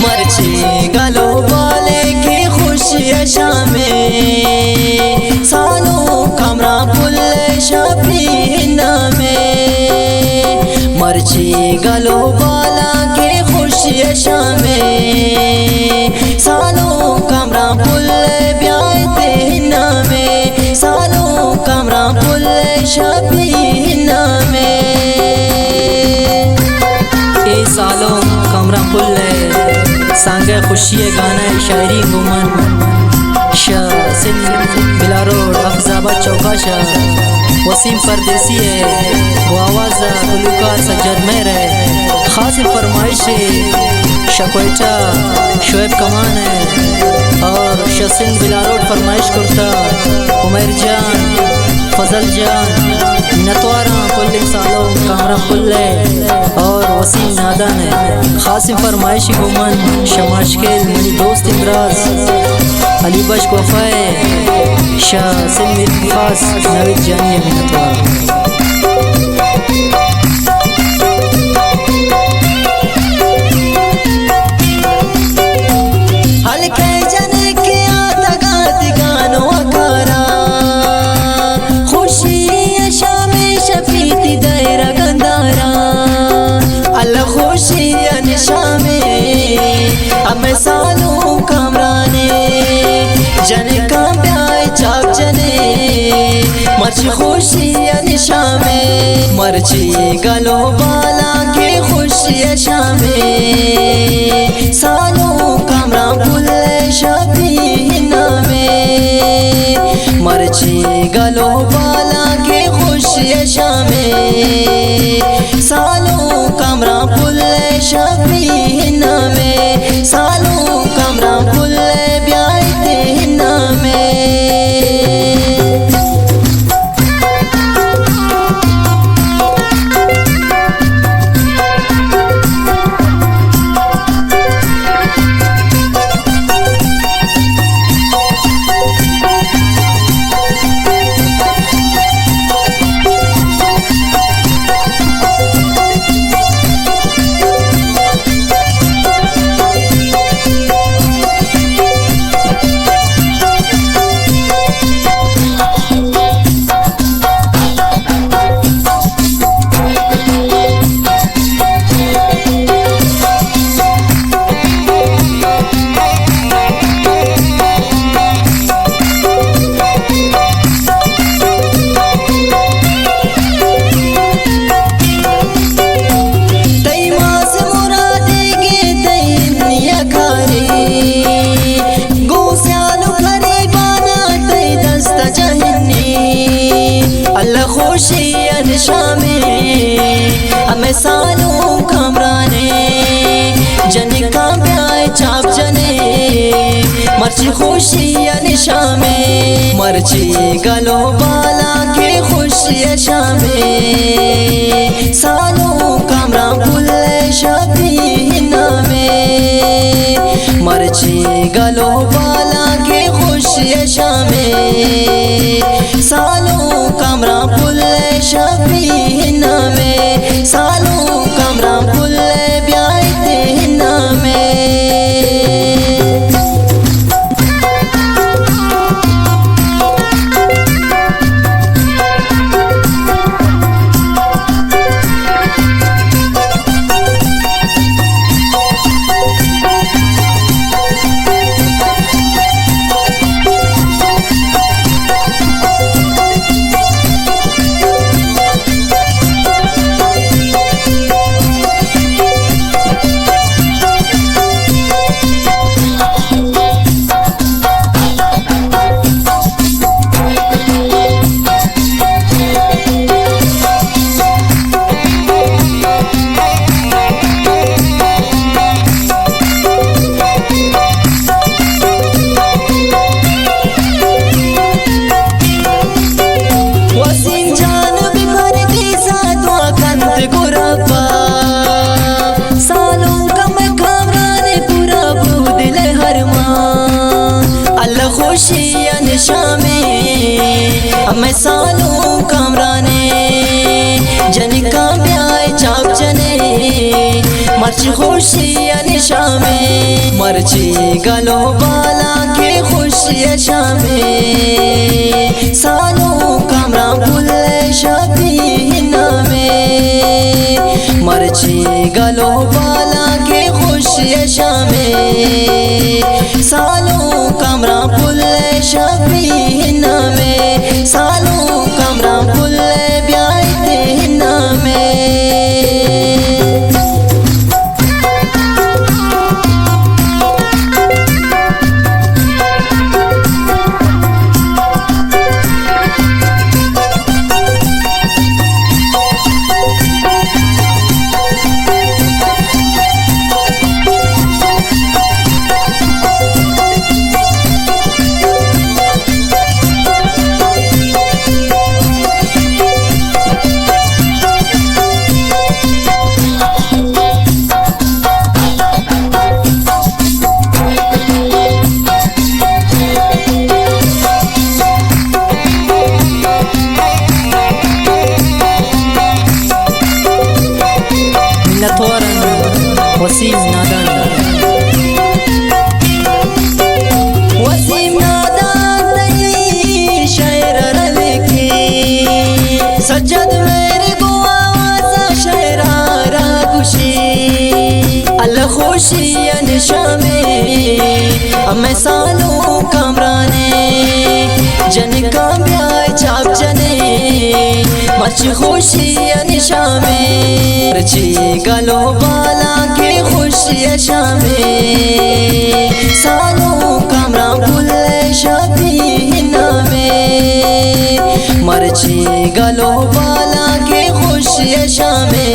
मर्ची गलो वाले की खुशी शामे सालो कमरा पुल शफीना में मर्ची गलो वाला की खुशी शामे सालो कमरा पुल ब्याते नामे सालो कमरा पुल शफीना में ए सालो कमरा पुल सांगे खुशी गाना शायरी गुमन सिंध बिलारोड अफजाबाद चौकाशा वसीम परदेसी है वो आवाज़ गुलकार सज्जद मेहर है खास फरमाइश शकोइटा शोएब कमान है और सिंध बिलारोड फरमाइश करता उमर जान फजल जान नतवारा पुल सालो कामरा पुल और वसीम नादान है खासिम फरमाइशी गुमन शमाशकेल मेरी दोस्त इमराज अली बश वफाए शाह सिंध खास नवीद जानिए नतवारा हमें सालों कमराने जने काम प्याय चाप जने मर्ची खुशी निशामे मर्ची गलो बाला के खुशी शामे सालों कमरा पुल शफीना में मर्ची गलो बाला के खुशी शामे सालों कमरा पुल शफीना में सालों कमरा पुल ब्याते नामे शामे हमें सालों कमराने जने काम प्याय चाप जने मर्ची खुशी निशामे मर्ची गलो बाला के खुशी शामे सालों कमरा पुल शफीना में मर्ची गलो बाला के खुशी शामे सालों कमरा पुल शफीना में सालों कमरा पुल ब्याते नामे हमें सालों कमराने जने काम प्याय चाप जने मर्ची खुशी शामे मर्ची गलो बाला के खुशी शामे सालो कमरा पुल शबी नामे मर्ची गलो बाला के खुशी शामे सालो कमरा पुल शबी नामे सालो कमरा पुल ब्याइते नामे वसीम नादान वसीम नादान नहीं शायर लिखे सज्जद मेरे को आवाज़ शायरा खुशी अल्लाह खुशी शामे मैं सालों कमराने जन का ब्याह चाप जने मच खुशी शामे मर्ची गलो बाला के खुशी शामे सालों कमरा पुल शबी नामे मर्ची गलो बाला के खुशी शामे